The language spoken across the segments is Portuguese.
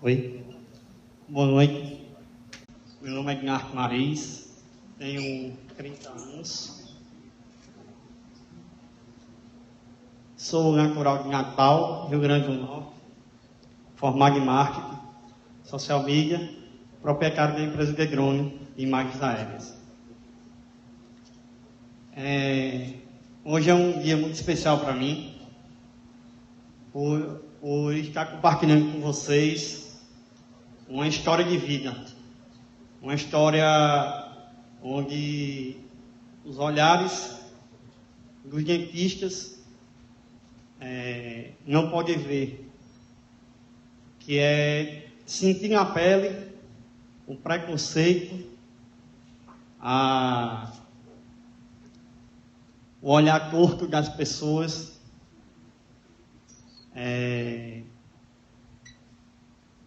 Oi, boa noite. Meu nome é Guinarco Mariz, tenho 30 anos. Sou natural de Natal, Rio Grande do Norte, formado em marketing, social media, proprietário da empresa de drone e imagens aéreas. Hoje é um dia muito especial para mim, por estar compartilhando com vocês uma história de vida, uma história onde os olhares dos dentistas não podem ver, que é sentir na pele o preconceito, o olhar torto das pessoas,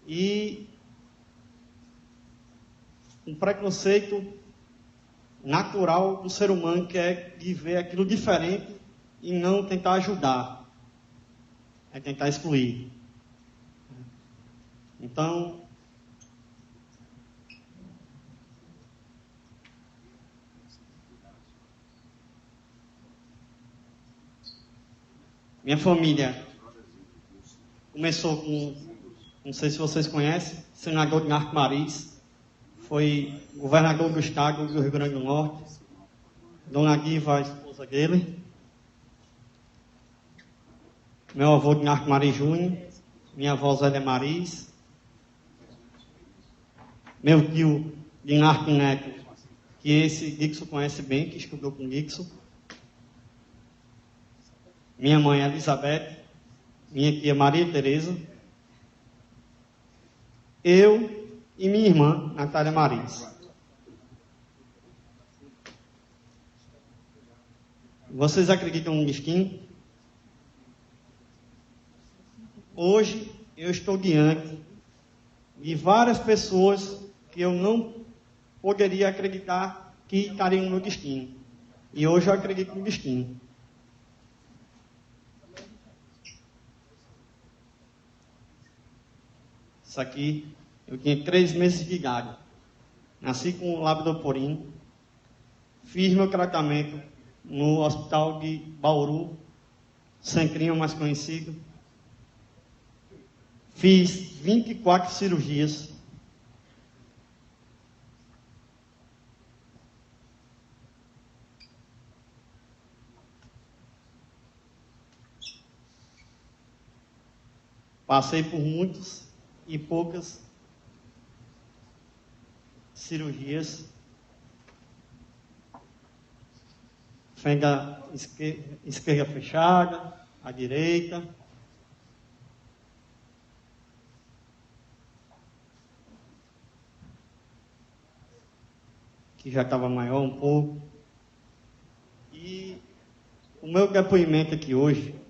e um preconceito natural do ser humano, que é de ver aquilo diferente e não tentar ajudar, é tentar excluir. Então, minha família começou com, não sei se vocês conhecem, senador Guinarco Mariz, foi governador do estado do Rio Grande do Norte, Dona Diva, a esposa dele, meu avô Guinarco Mariz Júnior, minha avó Zélia Mariz, meu tio Guinarco Neto, que esse Dixon conhece bem, que estudou com Dixon, minha mãe Elizabeth, minha tia Maria Tereza, eu e minha irmã Natália Mariz. Vocês acreditam no destino? Hoje eu estou diante de várias pessoas que eu não poderia acreditar que estariam no destino. E hoje eu acredito no destino. Isso aqui, eu tinha 3 meses de idade. Nasci com labidoporino. Fiz meu tratamento no hospital de Bauru, Centrinho mais conhecido. Fiz 24 cirurgias. Passei por muitas e poucas cirurgias. Fenda esquerda fechada, a direita. Que já estava maior um pouco. E o meu depoimento aqui hoje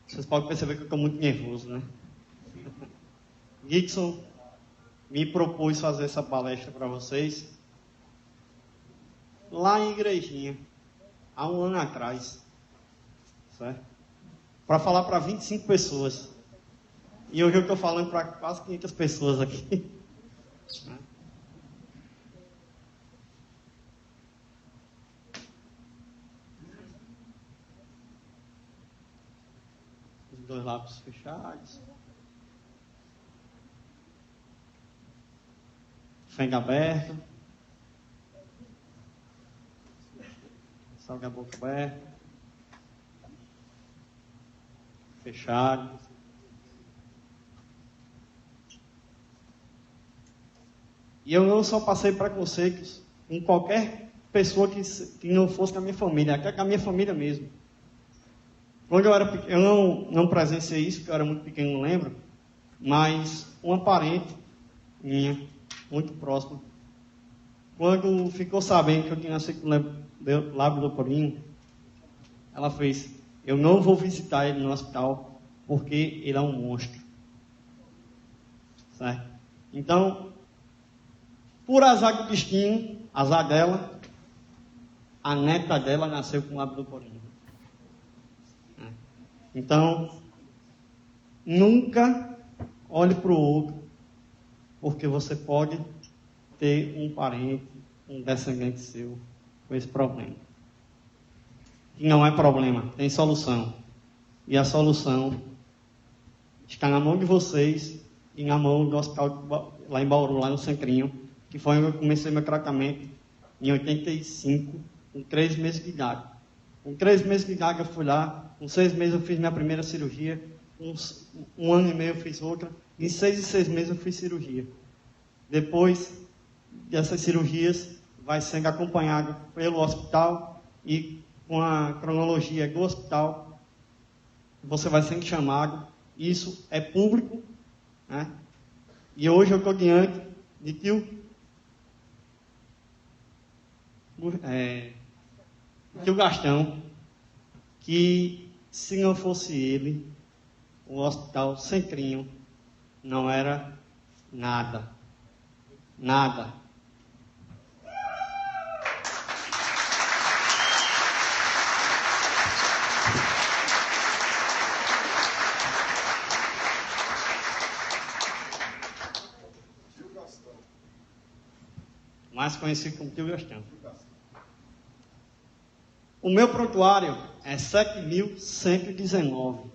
vocês podem perceber que eu estou muito nervoso, né? Dixon me propôs fazer essa palestra para vocês lá em Igrejinha, há um ano atrás, certo? Para falar para 25 pessoas. E hoje eu estou falando para quase 500 pessoas aqui. Os 2 lábios fechados. Fenda aberta. Salga a boca aberta. Fechado. E eu não só passei preconceitos com qualquer pessoa que não fosse da minha família, até com a minha família mesmo. Quando eu era pequeno, eu não presenciei isso, porque eu era muito pequeno, não lembro, mas uma parente minha, muito próxima, quando ficou sabendo que eu tinha nascido com labidoporino, ela fez: eu não vou visitar ele no hospital, porque ele é um monstro. Certo? Então, por azar do destino, azar dela, a neta dela nasceu com labidoporino. Então, Nunca olhe para o outro, porque você pode ter um parente, um descendente seu com esse problema. E não é problema, tem solução. E a solução está na mão de vocês e na mão do hospital lá em Bauru, lá no Centrinho, que foi onde eu comecei meu tratamento em 85, com 3 meses de idade. Com 3 meses de idade eu fui lá, com 6 meses eu fiz minha primeira cirurgia, um ano e meio eu fiz outra, em 6 meses eu fiz cirurgia. Depois dessas cirurgias, vai sendo acompanhado pelo hospital e com a cronologia do hospital, você vai sendo chamado. Isso é público, né? E hoje eu estou diante de tio Gastão, que se não fosse ele, o hospital Centrinho não era nada. Nada. Mais conhecido como tio Gastão. O meu prontuário é 7.119,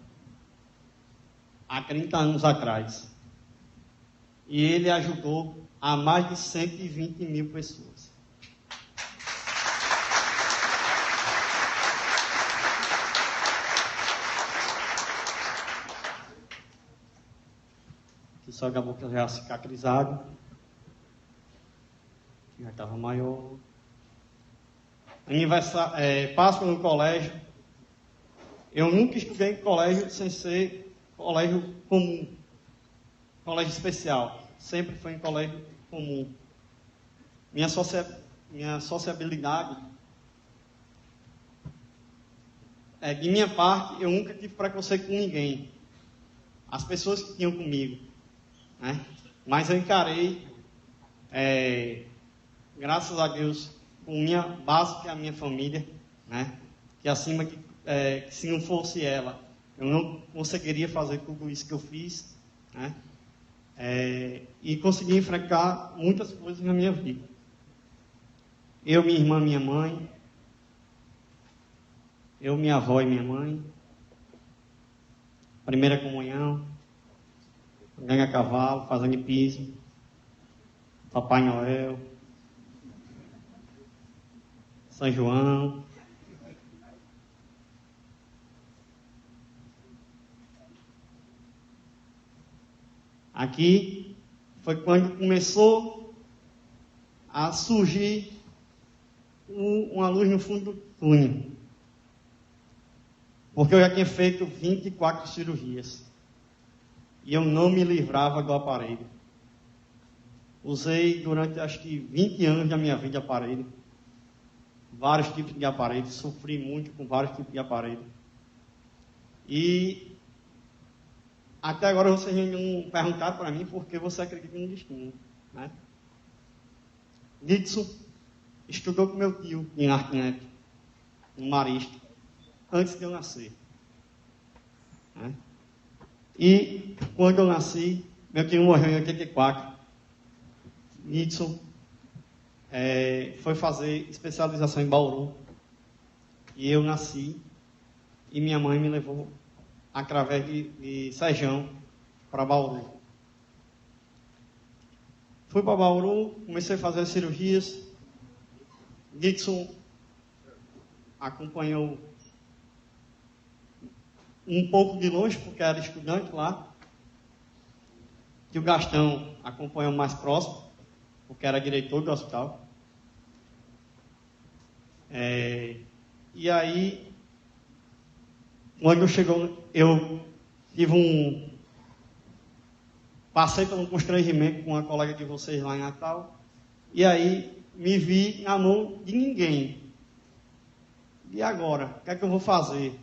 há 30 anos atrás. E ele ajudou a mais de 120 mil pessoas. Aqui só a boca já cicatrizado. Já estava maior. Páscoa no colégio. Eu nunca estudei em colégio sem ser colégio comum. Colégio especial. Sempre foi em colégio comum. Minha sociabilidade, de minha parte, eu nunca tive preconceito com ninguém. As pessoas que tinham comigo, né? Mas eu encarei, graças a Deus, com minha base, que é a minha família, né? Que acima que se não fosse ela, eu não conseguiria fazer tudo isso que eu fiz, né? E consegui enfrentar muitas coisas na minha vida. Eu, minha irmã, minha mãe. Eu, minha avó e minha mãe. Primeira comunhão. Ganha cavalo, fazendo piso. Papai Noel. São João. Aqui foi quando começou a surgir uma luz no fundo do túnel. Porque eu já tinha feito 24 cirurgias. E eu não me livrava do aparelho. Usei durante acho que 20 anos da minha vida aparelho. Vários tipos de aparelho. Sofri muito com vários tipos de aparelho. E até agora vocês não perguntaram para mim por que você acredita no destino, né? Dixon estudou com meu tio em Arte Neto, no Marista, antes de eu nascer, né? E quando eu nasci, meu tio morreu em 84. Dixon foi fazer especialização em Bauru. E eu nasci e minha mãe me levou através de Sejão para Bauru. Fui para Bauru, comecei a fazer as cirurgias. Dixon acompanhou um pouco de longe, porque era estudante lá. E o Gastão acompanhou mais próximo, porque era diretor do hospital. E aí, quando chegou, eu tive passei por um constrangimento com uma colega de vocês lá em Natal, e aí me vi na mão de ninguém. E agora? O que é que eu vou fazer?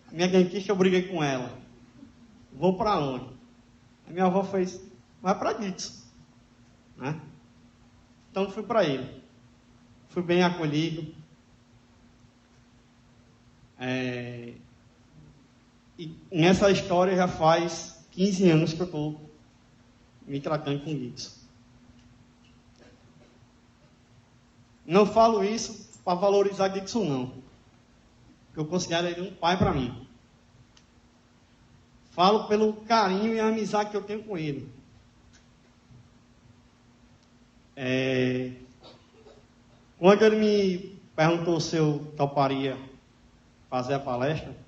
Minha dentista, eu briguei com ela. Vou para onde? A minha avó fez, vai para Dixon, né? Então fui para ele. Fui bem acolhido. E nessa história já faz 15 anos que eu estou me tratando com Gibson. Não falo isso para valorizar Gibson, não. Eu considero ele um pai para mim. Falo pelo carinho e a amizade que eu tenho com ele. Quando ele me perguntou se eu toparia fazer a palestra,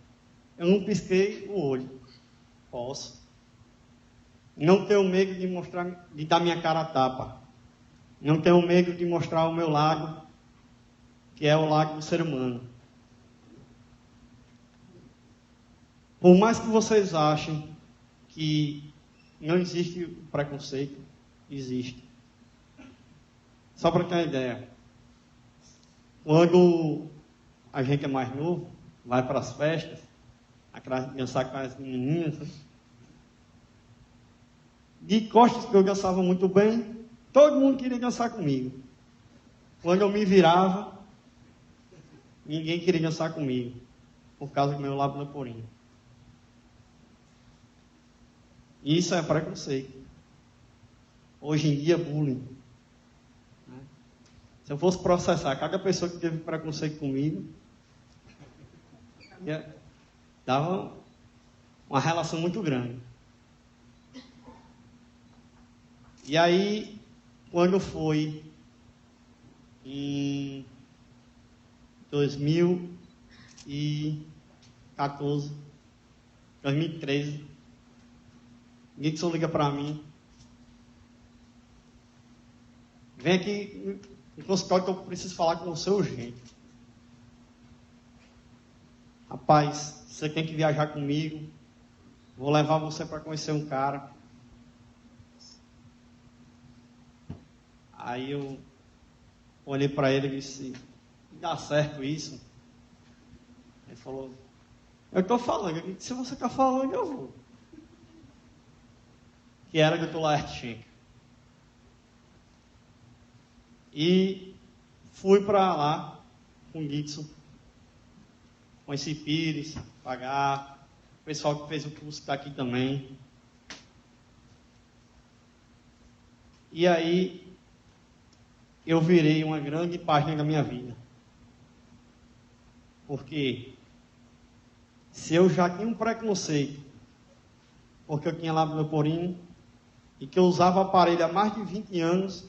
eu não pisquei o olho. Posso. Não tenho medo de dar minha cara a tapa. Não tenho medo de mostrar o meu lado, que é o lado do ser humano. Por mais que vocês achem que não existe preconceito, existe. Só para ter uma ideia. Quando a gente é mais novo, vai para as festas, dançar com as menininhas, de costas que eu dançava muito bem, todo mundo queria dançar comigo. Quando eu me virava, ninguém queria dançar comigo, por causa do meu lábio leporino. Isso é preconceito. Hoje em dia, bullying. Se eu fosse processar cada pessoa que teve preconceito comigo, dava uma relação muito grande. E aí, quando foi em 2014, 2013, Gibson liga para mim. Vem aqui no consultório que eu preciso falar com você urgente. Rapaz, você tem que viajar comigo. Vou levar você para conhecer um cara. Aí eu olhei para ele e disse, dá certo isso? Ele falou, eu estou falando. Eu disse, se você está falando, eu vou. Que era Dr. Laerte Schenker. E fui para lá com o Gibson, conheci Pires, Pagar, o pessoal que fez o curso está aqui também. E aí eu virei uma grande página da minha vida. Porque se eu já tinha um preconceito, porque eu tinha lábio leporino, e que eu usava aparelho há mais de 20 anos,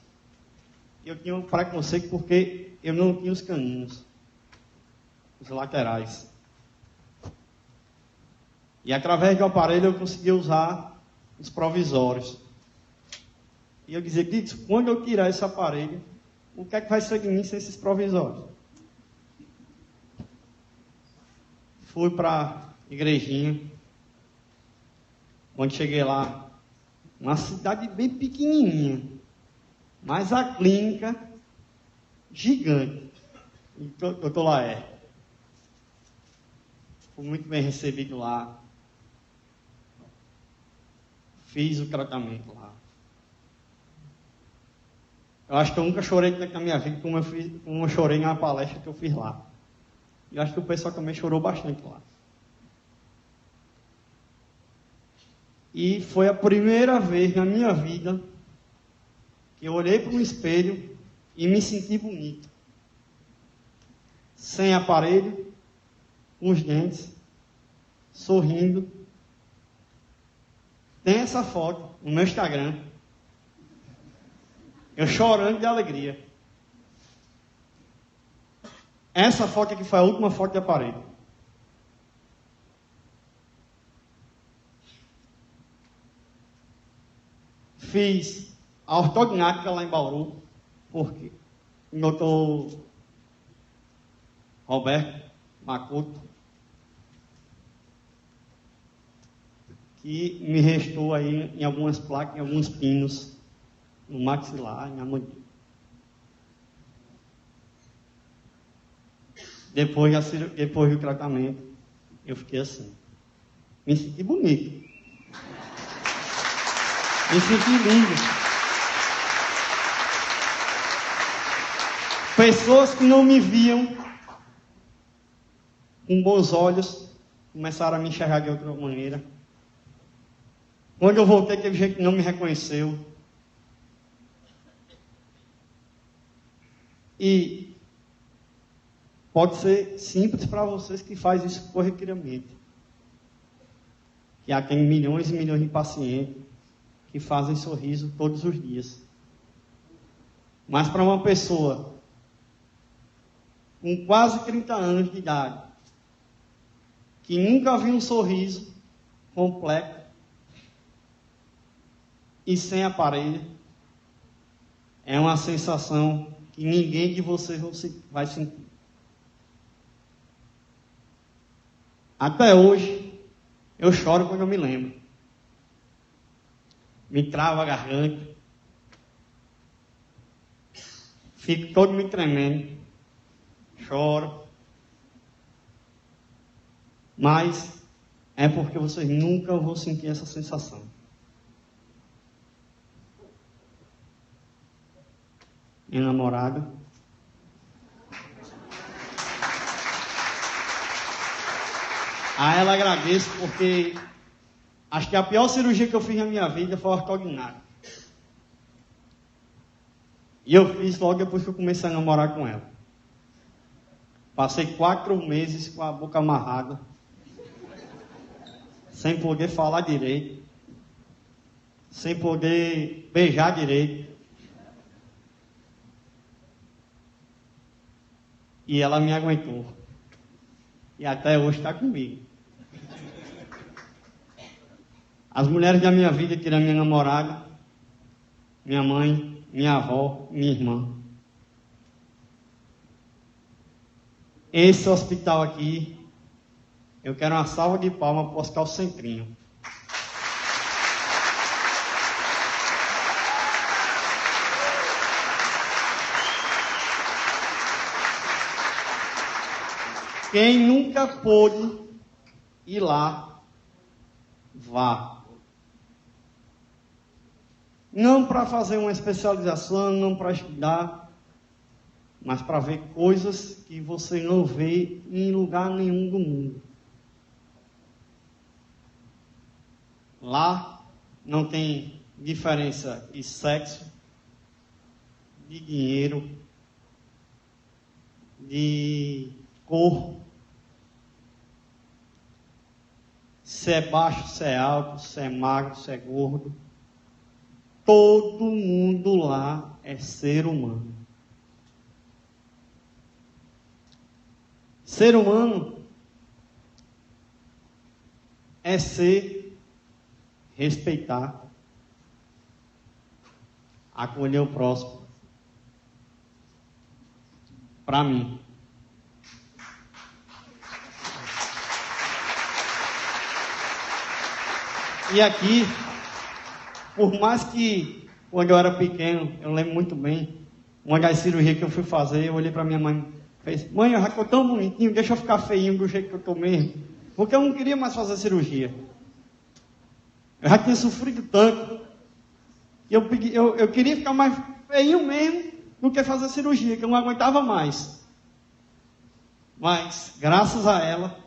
eu tinha um preconceito porque eu não tinha os caninhos, os laterais. E através do aparelho eu conseguia usar os provisórios. E eu dizia, Gibson, quando eu tirar esse aparelho, o que é que vai ser de mim sem esses provisórios? Fui para a igrejinha. Quando cheguei lá, uma cidade bem pequenininha, mas a clínica gigante. Dr. Laerte. Fui muito bem recebido lá. Fiz o tratamento lá. Eu acho que eu nunca chorei na minha vida como eu chorei na palestra que eu fiz lá. E acho que o pessoal também chorou bastante lá. E foi a primeira vez na minha vida que eu olhei para um espelho e me senti bonito. Sem aparelho, com os dentes, sorrindo. Tem essa foto no meu Instagram. Eu chorando de alegria. Essa foto aqui foi a última foto de aparelho. Fiz a ortognática lá em Bauru, porque o doutor Roberto Macuto, que me restou aí em algumas placas, em alguns pinos, no maxilar, na mandíbula. Depois do tratamento, eu fiquei assim. Me senti bonito. Me senti lindo. Pessoas que não me viam com bons olhos, começaram a me enxergar de outra maneira. Quando eu voltei, teve gente que não me reconheceu. E pode ser simples para vocês que fazem isso corriqueiramente. Que tem milhões e milhões de pacientes que fazem sorriso todos os dias. Mas para uma pessoa com quase 30 anos de idade, que nunca viu um sorriso completo e sem aparelho, é uma sensação que ninguém de vocês vai sentir. Até hoje, eu choro quando eu me lembro. Me trava a garganta. Fico todo me tremendo. Choro. Mas é porque vocês nunca vão sentir essa sensação. Minha namorada. A ela agradeço porque acho que a pior cirurgia que eu fiz na minha vida foi ortognática. E eu fiz logo depois que eu comecei a namorar com ela. Passei 4 meses com a boca amarrada, sem poder falar direito, sem poder beijar direito. E ela me aguentou. E até hoje está comigo. As mulheres da minha vida, tirando minha namorada, minha mãe, minha avó, minha irmã. Esse hospital aqui, eu quero uma salva de palmas para o Hospital Centrinho. Quem nunca pôde ir lá, vá. Não para fazer uma especialização, não para estudar, mas para ver coisas que você não vê em lugar nenhum do mundo. Lá não tem diferença de sexo, de dinheiro, de cor, se é baixo, se é alto, se é magro, se é gordo. Todo mundo lá é ser humano. Ser humano é ser, respeitar, acolher o próximo. Para mim. E aqui, por mais que, quando eu era pequeno, eu lembro muito bem, uma das cirurgias que eu fui fazer, eu olhei para minha mãe e falei, mãe, eu já estou tão bonitinho, deixa eu ficar feinho do jeito que eu estou mesmo, porque eu não queria mais fazer cirurgia. Eu já tinha sofrido tanto, e eu queria ficar mais feinho mesmo do que fazer cirurgia, que eu não aguentava mais. Mas, graças a ela,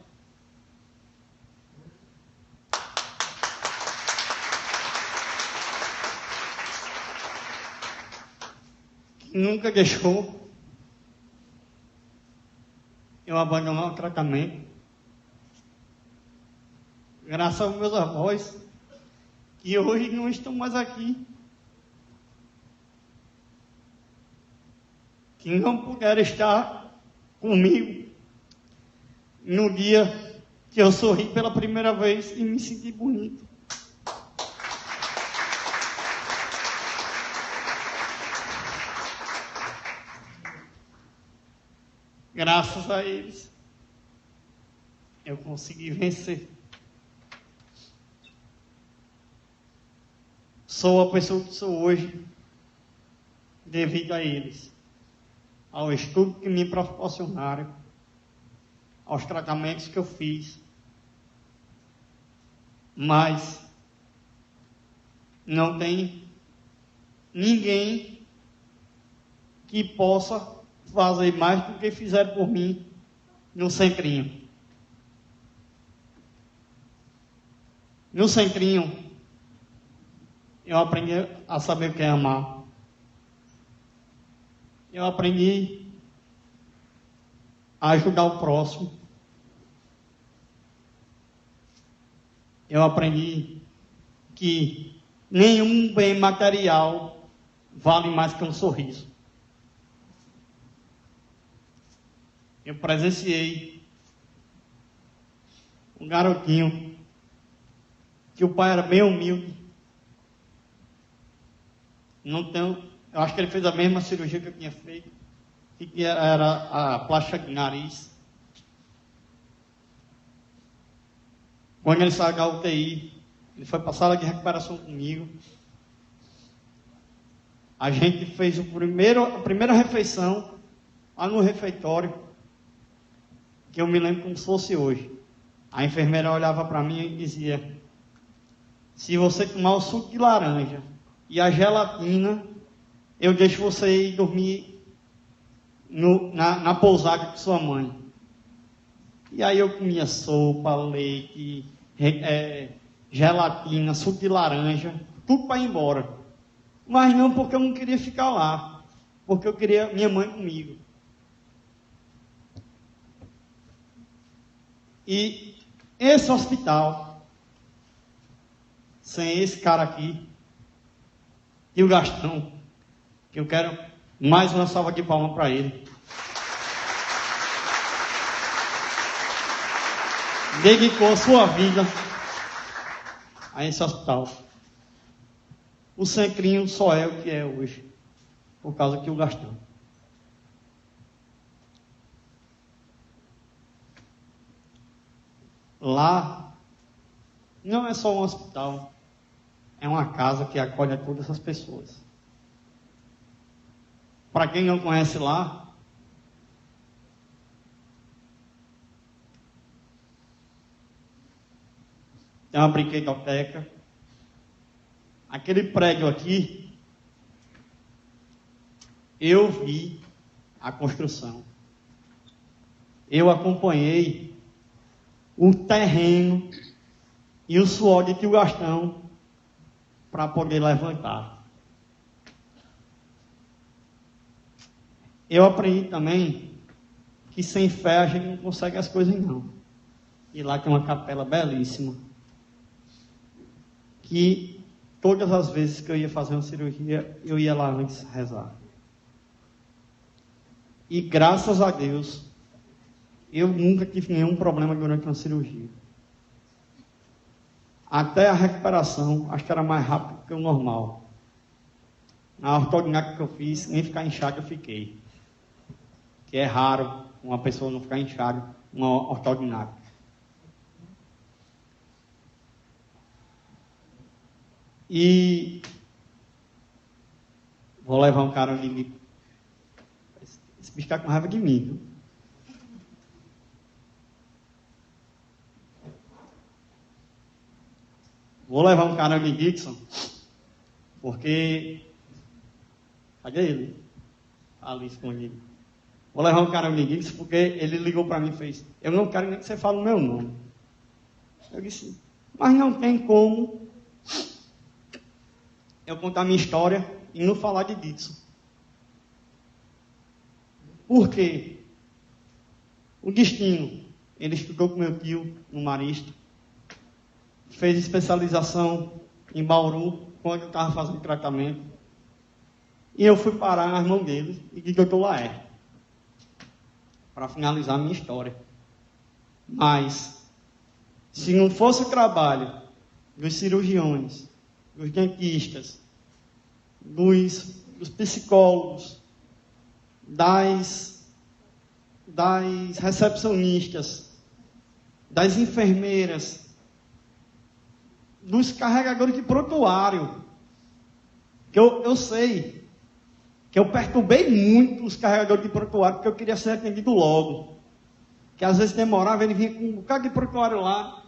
nunca deixou eu abandonar o tratamento. Graças aos meus avós, que hoje não estão mais aqui, que não puderam estar comigo no dia que eu sorri pela primeira vez e me senti bonito. Graças a eles, eu consegui vencer. Sou a pessoa que sou hoje, devido a eles, ao estudo que me proporcionaram, aos tratamentos que eu fiz. Mas não tem ninguém que possa fazer mais do que fizeram por mim no Centrinho. No centrinho, eu aprendi a saber o que é amar. Eu aprendi a ajudar o próximo. Eu aprendi que nenhum bem material vale mais que um sorriso. Eu presenciei um garotinho que o pai era bem humilde. Eu acho que ele fez a mesma cirurgia que eu tinha feito, que era a plástica de nariz. Quando ele saiu da UTI, ele foi para a sala de recuperação comigo. A gente fez a primeira refeição lá no refeitório, que eu me lembro como se fosse hoje. A enfermeira olhava para mim e dizia: se você tomar o suco de laranja e a gelatina, eu deixo você ir dormir na pousada com sua mãe. E aí eu comia sopa, leite, gelatina, suco de laranja, tudo para ir embora. Mas não porque eu não queria ficar lá, porque eu queria minha mãe comigo. E esse hospital, sem esse cara aqui, e o Gastão, que eu quero mais uma salva de palmas para ele. Dedicou a sua vida a esse hospital. O Centrinho só é o que é hoje, por causa que o Gastão. Lá não é só um hospital, é uma casa que acolhe a todas essas pessoas. Para quem não conhece lá, tem uma brinquedoteca. Aquele prédio aqui, eu vi a construção. Eu acompanhei o terreno e o suor de Tio Gastão para poder levantar. Eu aprendi também que sem fé a gente não consegue as coisas não. E lá tem uma capela belíssima, que todas as vezes que eu ia fazer uma cirurgia, eu ia lá antes rezar. E graças a Deus, eu nunca tive nenhum problema durante uma cirurgia. Até a recuperação, acho que era mais rápido que o normal. Na ortognática que eu fiz, nem ficar inchado eu fiquei. Que é raro uma pessoa não ficar inchada, uma ortognática. E vou levar um cara ali. Esse bicho está com raiva de mim, viu? Vou levar um cara ali, Dixon, porque... Cadê ele? Ali escondido. Vou levar um cara ali, Dixon, porque ele ligou para mim e fez: eu não quero nem que você fale o meu nome. Eu disse: mas não tem como eu contar minha história e não falar de Dixon. Por quê? O destino, ele estudou com meu tio no Marista, fez especialização em Bauru, quando eu estava fazendo tratamento, e eu fui parar nas mãos dele e de Dr. Laerte, para finalizar a minha história. Mas, se não fosse o trabalho dos cirurgiões, dos dentistas, dos psicólogos, das recepcionistas, das enfermeiras, dos carregadores de prontuário, que eu sei que eu perturbei muito os carregadores de prontuário, porque eu queria ser atendido logo. Que às vezes demorava, ele vinha com um bocado de prontuário lá,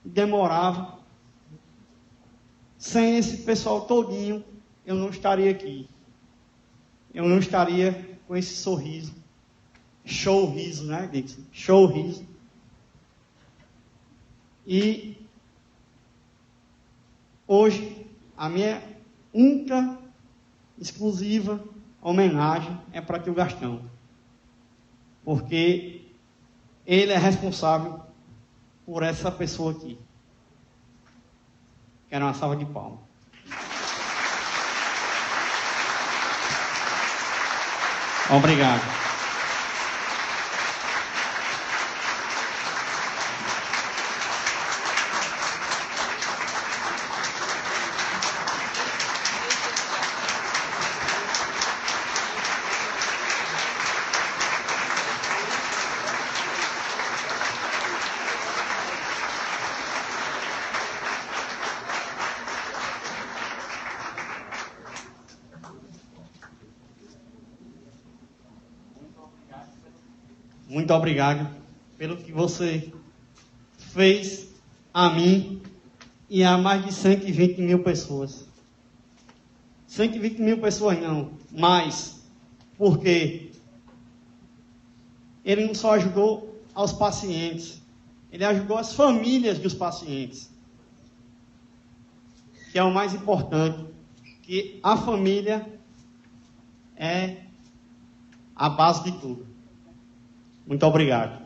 demorava. Sem esse pessoal todinho, eu não estaria aqui. Eu não estaria com esse sorriso. Show-riso, né, Dixon? Show-riso. E hoje, a minha única, exclusiva homenagem é para tio Gastão. Porque ele é responsável por essa pessoa aqui. Quero uma salva de palmas. Obrigado. Muito obrigado pelo que você fez a mim e a mais de 120 mil pessoas. 120 mil pessoas não, mais, porque ele não só ajudou aos pacientes, ele ajudou as famílias dos pacientes, que é o mais importante, que a família é a base de tudo. Muito obrigado.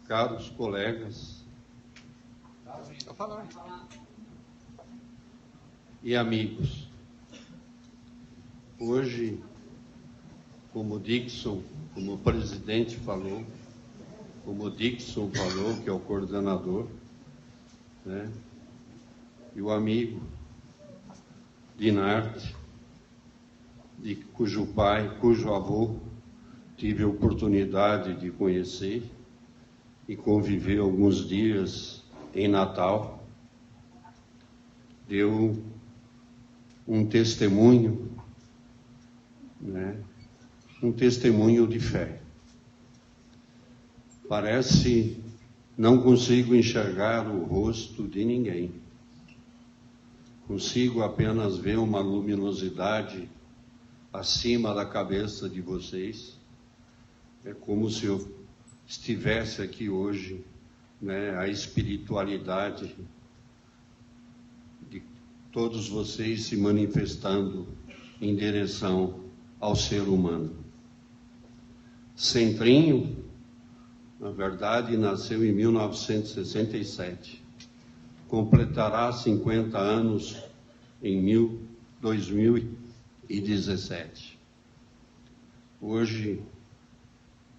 Caros colegas e amigos, hoje, como o presidente falou, como o Dixon falou, que é o coordenador, né, e o amigo Dinarte, cujo avô tive a oportunidade de conhecer e conviver alguns dias em Natal, deu um testemunho, né? Um testemunho de fé. Parece, não consigo enxergar o rosto de ninguém. Consigo apenas ver uma luminosidade acima da cabeça de vocês. É como se eu estivesse aqui hoje, né, a espiritualidade de todos vocês se manifestando em direção ao ser humano. Centrinho, na verdade, nasceu em 1967. Completará 50 anos em 2017. Hoje,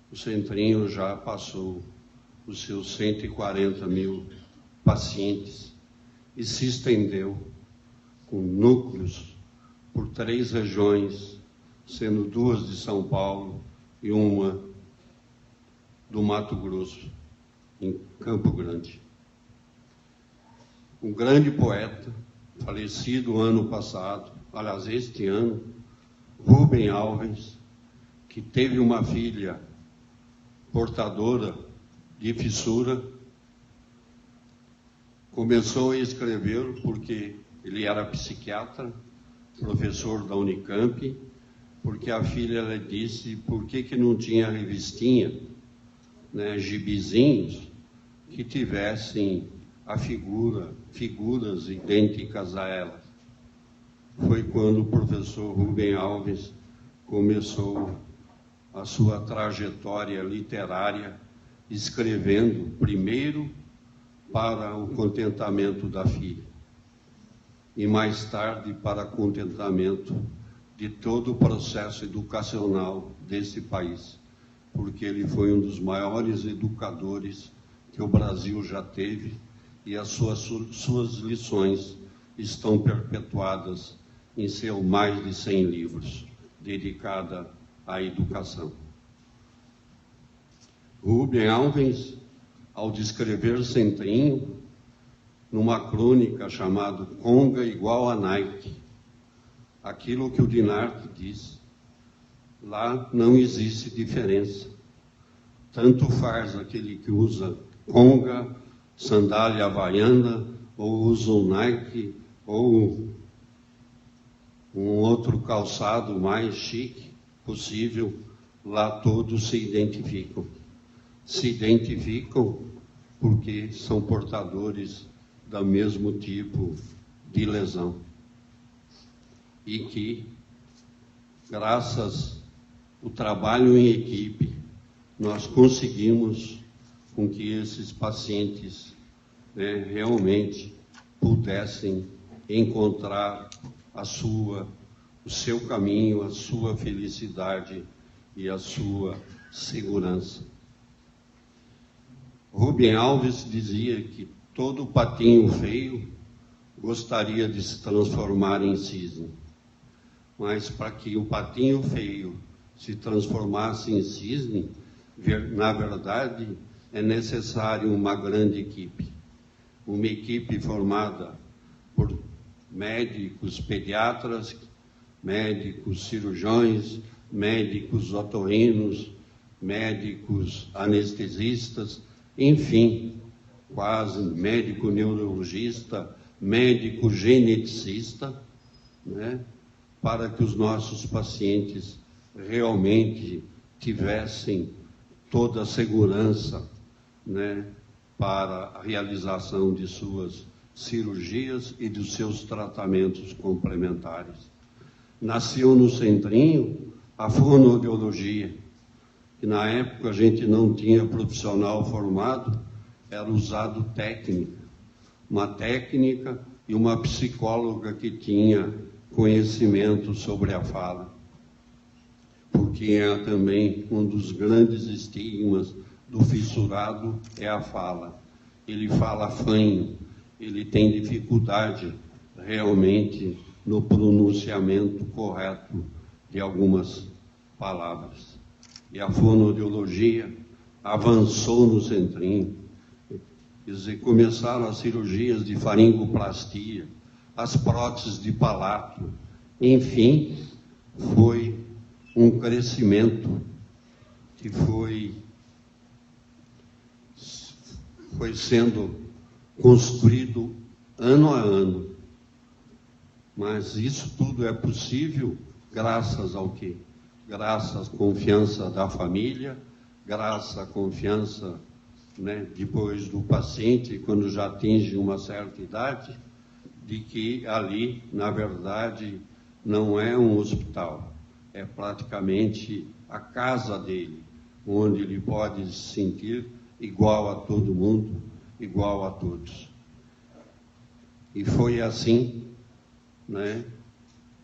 o Centrinho já passou os seus 140 mil pacientes e se estendeu com núcleos por 3 regiões, sendo 2 de São Paulo e uma do Mato Grosso, em Campo Grande. Um grande poeta, falecido ano passado, aliás, este ano, Rubem Alves, que teve uma filha portadora de fissura, começou a escrever porque ele era psiquiatra, professor da Unicamp, porque a filha lhe disse por que não tinha revistinha, né, gibizinhos, que tivessem figuras idênticas a ela. Foi quando o professor Rubem Alves começou a sua trajetória literária, escrevendo primeiro para o contentamento da filha e mais tarde para contentamento de todo o processo educacional desse país, porque ele foi um dos maiores educadores que o Brasil já teve e as suas lições estão perpetuadas em seus mais de 100 livros dedicados à educação. Rubem Alves, ao descrever Centrinho, numa crônica chamada Conga igual a Nike, aquilo que o Dinarte diz, lá não existe diferença. Tanto faz aquele que usa conga, sandália havaiana, ou usa um Nike, ou um outro calçado mais chique possível, lá todos se identificam. Se identificam porque são portadores do mesmo tipo de lesão. E que, graças ao trabalho em equipe, nós conseguimos com que esses pacientes, realmente pudessem encontrar o seu caminho, a sua felicidade e a sua segurança. Rubem Alves dizia que todo patinho feio gostaria de se transformar em cisne, mas para que o patinho feio se transformasse em cisne, na verdade, é necessário uma grande equipe. Uma equipe formada por médicos pediatras, médicos cirurgiões, médicos otorrinos, médicos anestesistas, enfim, quase médico neurologista, médico geneticista, para que os nossos pacientes realmente tivessem toda a segurança, para a realização de suas cirurgias e dos seus tratamentos complementares. Nasceu no Centrinho a fonoaudiologia, que na época a gente não tinha profissional formado, era usado técnica, uma técnica e uma psicóloga que tinha conhecimento sobre a fala, porque é também um dos grandes estigmas do fissurado é a fala. Ele fala fanho, ele tem dificuldade realmente no pronunciamento correto de algumas palavras. E a fonoaudiologia avançou no Centrinho. Quer dizer, começaram as cirurgias de faringoplastia, as próteses de palato, enfim, foi um crescimento que foi sendo construído ano a ano. Mas isso tudo é possível graças ao quê? Graças à confiança da família, graças à confiança, depois do paciente, quando já atinge uma certa idade, de que ali, na verdade, não é um hospital, é praticamente a casa dele, onde ele pode se sentir igual a todo mundo, igual a todos. E foi assim,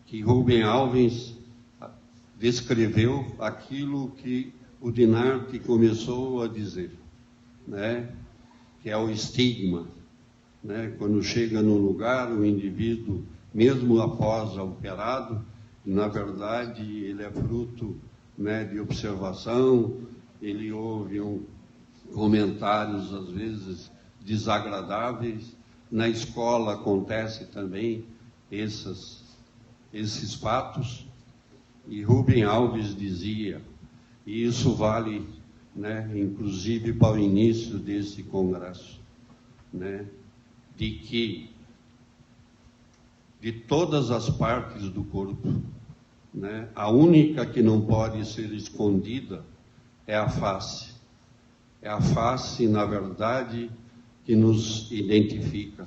que Rubem Alves descreveu aquilo que o Dinarte começou a dizer, que é o estigma. Quando chega num lugar, o indivíduo, mesmo após operado, na verdade, ele é fruto de observação, ele ouve comentários, às vezes, desagradáveis. Na escola acontece também esses fatos. E Rubem Alves dizia, e isso vale, inclusive para o início desse congresso, de que de todas as partes do corpo, a única que não pode ser escondida é a face. É a face, na verdade, que nos identifica.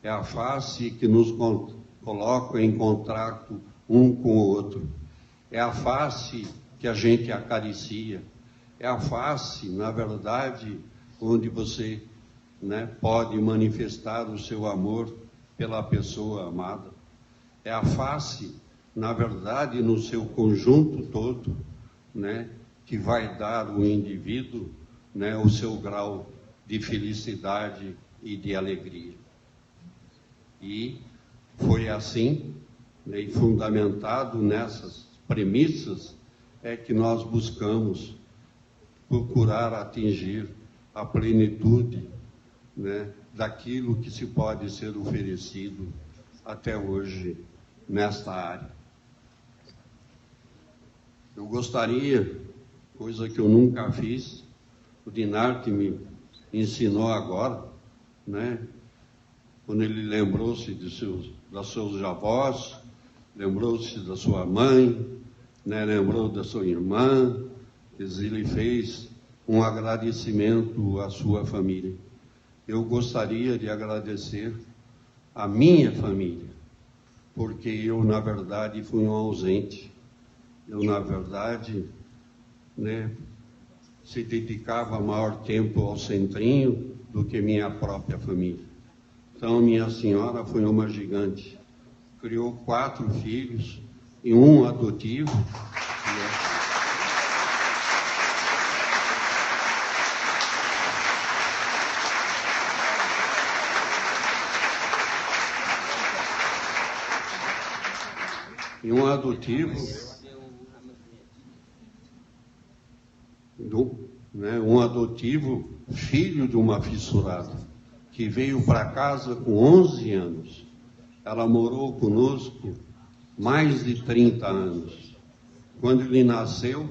É a face que nos coloca em contato um com o outro. É a face que a gente acaricia. É a face, na verdade, onde você pode manifestar o seu amor pela pessoa amada. É a face, na verdade, no seu conjunto todo, que vai dar ao indivíduo o seu grau de felicidade e de alegria. E foi assim, e fundamentado nessas premissas, é que nós buscamos procurar atingir a plenitude, né, daquilo que se pode ser oferecido até hoje nesta área. Eu gostaria, coisa que eu nunca fiz, o Dinarte me ensinou agora, né, quando ele lembrou-se dos seus avós, lembrou-se da sua mãe, né, lembrou da sua irmã, ele fez um agradecimento à sua família. Eu gostaria de agradecer à minha família, porque eu, na verdade, fui um ausente. Eu, na verdade, né, se dedicava maior tempo ao centrinho do que minha própria família. Então, minha senhora foi uma gigante. Criou 4 filhos e um adotivo. E um adotivo, um adotivo filho de uma fissurada, que veio para casa com 11 anos. Ela morou conosco mais de 30 anos. Quando ele nasceu,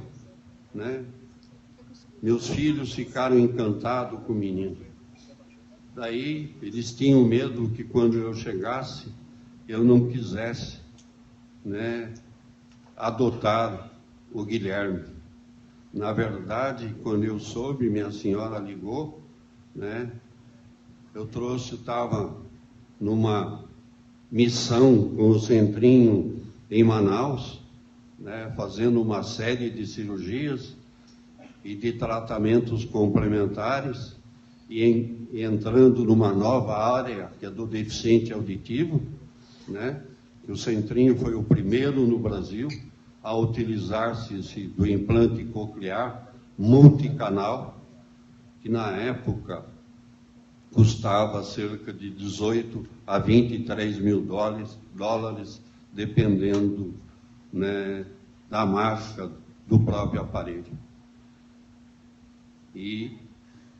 né, meus filhos ficaram encantados com o menino. Daí, eles tinham medo que quando eu chegasse, eu não quisesse, né, adotar o Guilherme. Na verdade, quando eu soube, minha senhora ligou, né, eu estava numa missão com o centrinho em Manaus, né, fazendo uma série de cirurgias e de tratamentos complementares e entrando numa nova área, que é do deficiente auditivo, né? O centrinho foi o primeiro no Brasil a utilizar-se do implante coclear multicanal, que na época custava cerca de 18 a 23 mil dólares, dependendo, né, da marca do próprio aparelho. E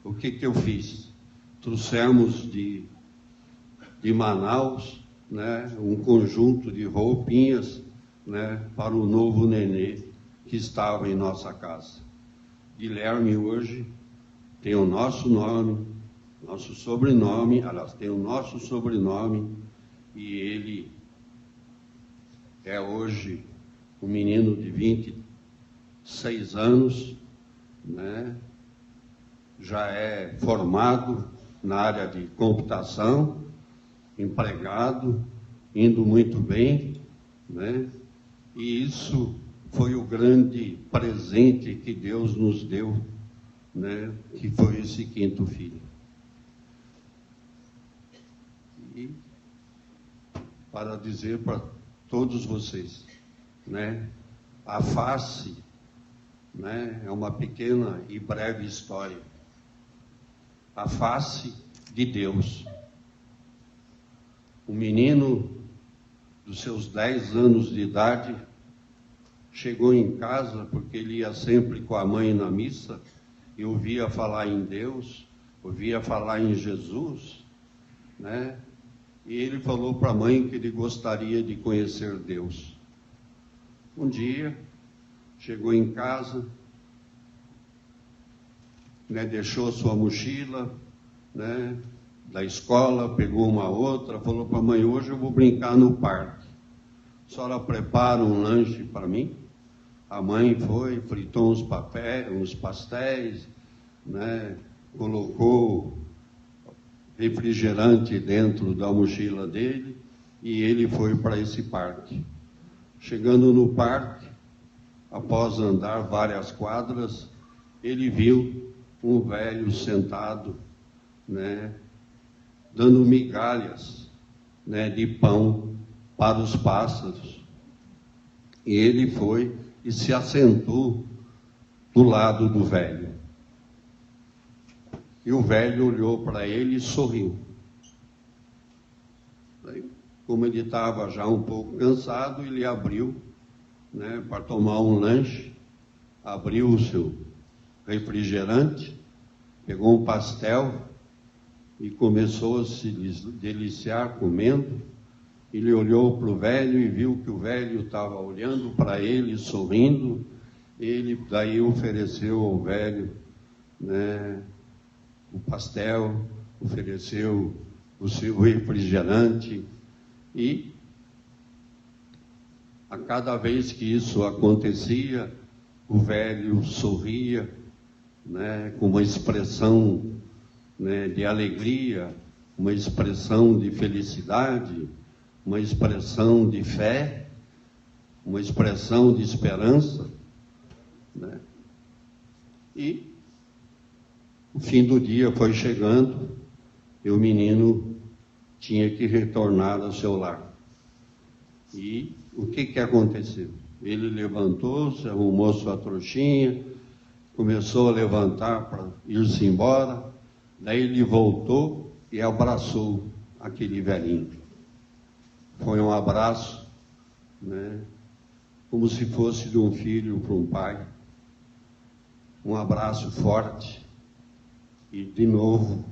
o que eu fiz? Trouxemos de Manaus, né, um conjunto de roupinhas, né, para o novo nenê que estava em nossa casa. Guilherme hoje tem o nosso nome, nosso sobrenome, aliás, tem o nosso sobrenome, e ele é hoje um menino de 26 anos, né, já é formado na área de computação, empregado, indo muito bem, né? E isso foi o grande presente que Deus nos deu, né? Que foi esse 5º filho. E para dizer para todos vocês, né? A face, né, é uma pequena e breve história. A face de Deus. O menino dos seus 10 anos de idade chegou em casa, porque ele ia sempre com a mãe na missa, e ouvia falar em Deus, ouvia falar em Jesus, né? E ele falou para a mãe que ele gostaria de conhecer Deus. Um dia, chegou em casa, né, deixou sua mochila, né, da escola, pegou uma outra, falou para a mãe: hoje eu vou brincar no parque. A senhora prepara um lanche para mim? A mãe foi, fritou uns pastéis, né, colocou refrigerante dentro da mochila dele e ele foi para esse parque. Chegando no parque, após andar várias quadras, ele viu um velho sentado, né, dando migalhas, né, de pão para os pássaros. E ele foi e se assentou do lado do velho. E o velho olhou para ele e sorriu. Aí, como ele estava já um pouco cansado, ele abriu, né, para tomar um lanche, abriu refrigerante, pegou um pastel e começou a se deliciar comendo. Ele olhou para o velho e viu que o velho estava olhando para ele, sorrindo. Ele daí ofereceu ao velho, né, o pastel, ofereceu o seu refrigerante, e a cada vez que isso acontecia, o velho sorria, né, com uma expressão, né, de alegria, uma expressão de felicidade, uma expressão de fé, uma expressão de esperança, né? E o fim do dia foi chegando e o menino tinha que retornar ao seu lar. E o que aconteceu? Ele levantou-se, arrumou sua trouxinha, começou a levantar para ir-se embora. Daí ele voltou e abraçou aquele velhinho. Foi um abraço, né, como se fosse de um filho para um pai. Um abraço forte. E, de novo,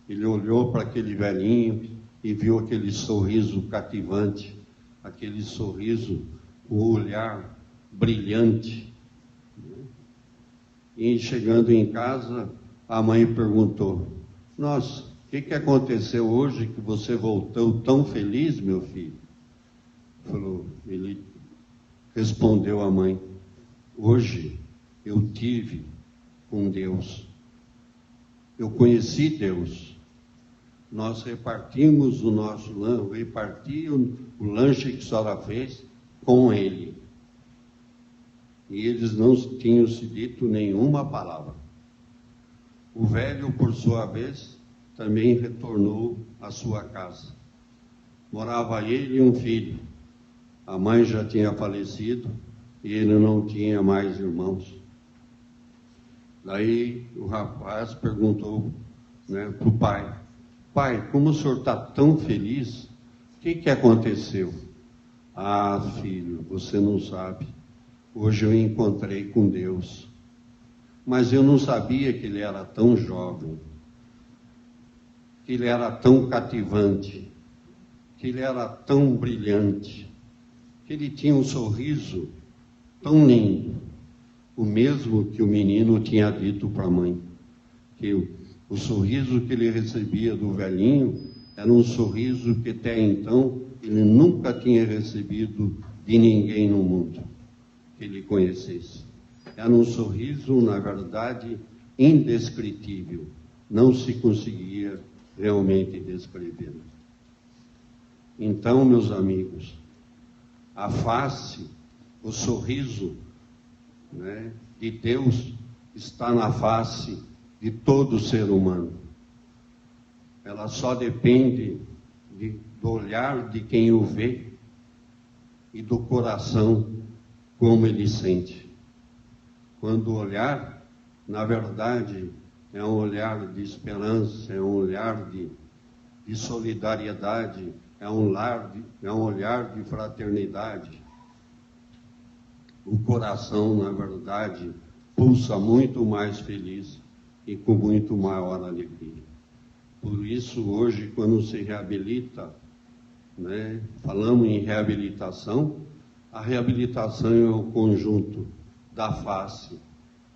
ele olhou para aquele velhinho e viu aquele sorriso cativante, aquele sorriso, o olhar brilhante. E, chegando em casa, a mãe perguntou: nossa, o que aconteceu hoje que você voltou tão feliz, meu filho? Ele respondeu à mãe: hoje eu tive com Deus. Eu conheci Deus. Nós repartimos o nosso lanche, reparti o lanche que a senhora fez com Ele. E eles não tinham se dito nenhuma palavra. O velho, por sua vez, também retornou à sua casa. Morava ele e um filho. A mãe já tinha falecido e ele não tinha mais irmãos. Daí o rapaz perguntou, né, para o pai: pai, como o senhor está tão feliz? O que aconteceu? Ah, filho, você não sabe. Hoje eu encontrei com Deus. Mas eu não sabia que ele era tão jovem, que ele era tão cativante, que ele era tão brilhante, que ele tinha um sorriso tão lindo. O mesmo que o menino tinha dito para a mãe, que o sorriso que ele recebia do velhinho era um sorriso que até então ele nunca tinha recebido de ninguém no mundo que ele conhecesse. Era um sorriso, na verdade, indescritível. Não se conseguia realmente descrever. Então, meus amigos, a face, o sorriso, né, de Deus está na face de todo ser humano. Ela só depende do olhar de quem o vê e do coração, como ele sente. Quando o olhar, na verdade, é um olhar de esperança, é um olhar de solidariedade, é um olhar de fraternidade. O coração, na verdade, pulsa muito mais feliz e com muito maior alegria. Por isso, hoje, quando se reabilita, né, falamos em reabilitação, a reabilitação é o conjunto da face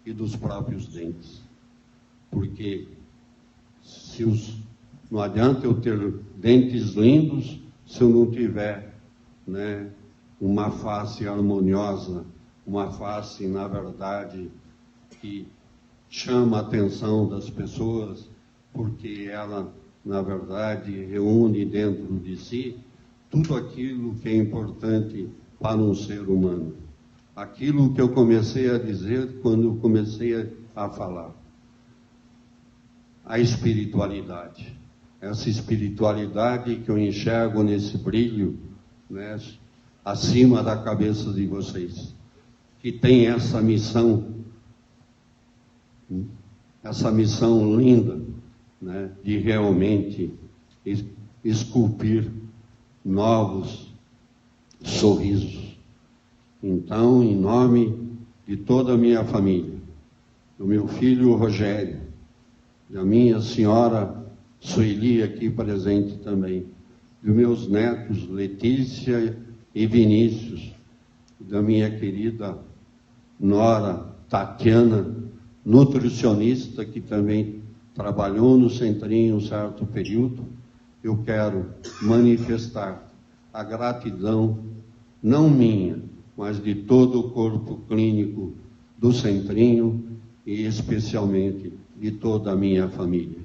e dos próprios dentes. Porque não adianta eu ter dentes lindos se eu não tiver, né, uma face harmoniosa, uma face, na verdade, que chama a atenção das pessoas, porque ela, na verdade, reúne dentro de si tudo aquilo que é importante para um ser humano. Aquilo que eu comecei a dizer quando eu comecei a falar. A espiritualidade. Essa espiritualidade que eu enxergo nesse brilho, né, acima da cabeça de vocês, que tem essa missão linda, né, de realmente esculpir novos sorrisos. Então, em nome de toda a minha família, do meu filho Rogério, da minha senhora Sueli, aqui presente também, dos meus netos Letícia e Vinícius, da minha querida nora Tatiana, nutricionista, que também trabalhou no Centrinho um certo período. Eu quero manifestar a gratidão, não minha, mas de todo o corpo clínico do Centrinho e especialmente de toda a minha família.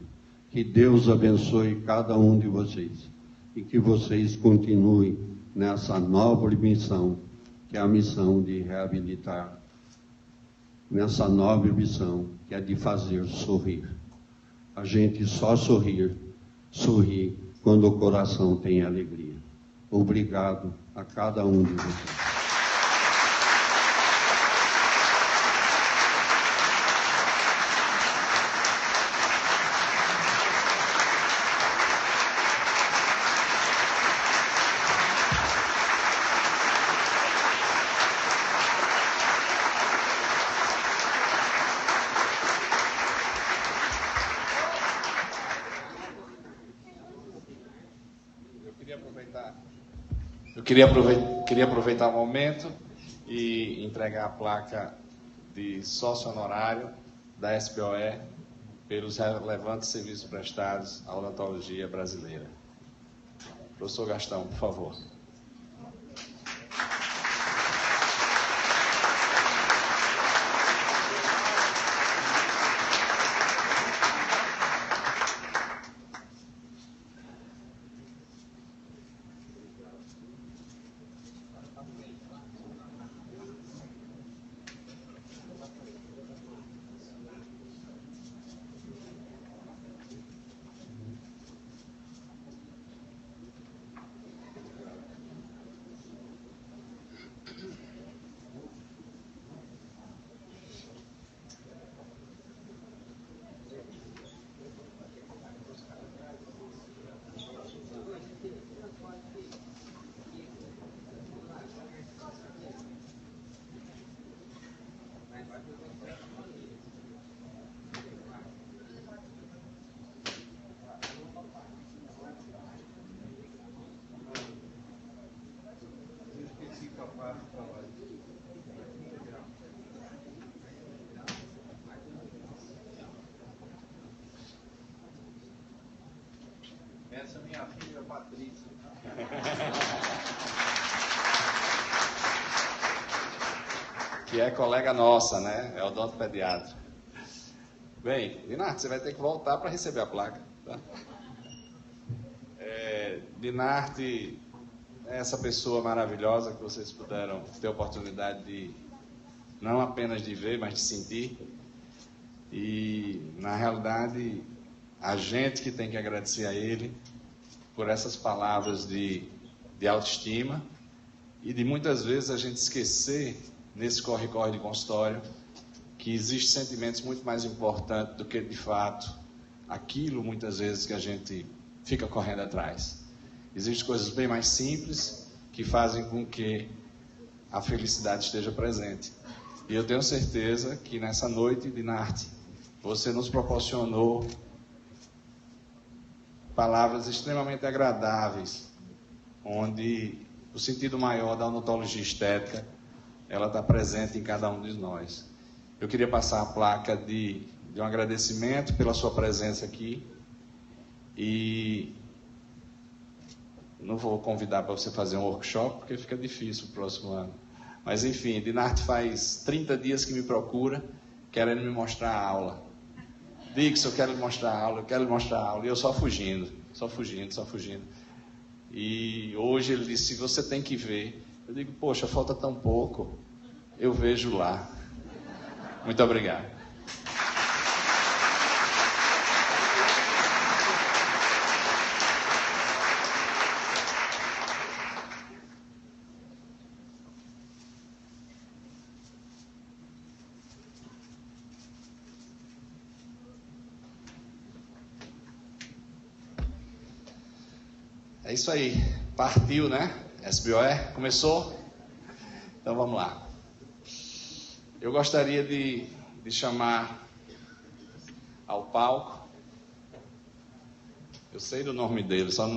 Que Deus abençoe cada um de vocês e que vocês continuem nessa nobre missão, que é a missão de reabilitar, nessa nobre missão, que é de fazer sorrir. A gente só sorri quando o coração tem alegria. Obrigado a cada um de vocês. Queria aproveitar o momento e entregar a placa de sócio honorário da SBOE pelos relevantes serviços prestados à odontologia brasileira. Professor Gastão, por favor. Essa é minha filha Patrícia. Que é colega nossa, né? É odontopediatra. Bem, Dinarte, você vai ter que voltar para receber a placa, tá? Dinarte é essa pessoa maravilhosa que vocês puderam ter a oportunidade de, não apenas de ver, mas de sentir. E, na realidade, a gente que tem que agradecer a ele por essas palavras de autoestima e de muitas vezes a gente esquecer, nesse corre-corre de consultório, que existem sentimentos muito mais importantes do que, de fato, aquilo, muitas vezes, que a gente fica correndo atrás. Existem coisas bem mais simples que fazem com que a felicidade esteja presente. E eu tenho certeza que nessa noite, Dinarte, você nos proporcionou palavras extremamente agradáveis, onde o sentido maior da odontologia estética, ela está presente em cada um de nós. Eu queria passar a placa de um agradecimento pela sua presença aqui e não vou convidar para você fazer um workshop, porque fica difícil o próximo ano. Mas, enfim, Dinarte faz 30 dias que me procura, querendo me mostrar a aula. Dix, eu quero lhe mostrar a aula, eu quero lhe mostrar a aula. E eu só fugindo. E hoje ele disse, você tem que ver. Eu digo, poxa, falta tão pouco. Eu vejo lá. Muito obrigado. É isso aí, partiu, né? SBOE, começou? Então vamos lá. Eu gostaria de de chamar ao palco. Eu sei do nome dele, só não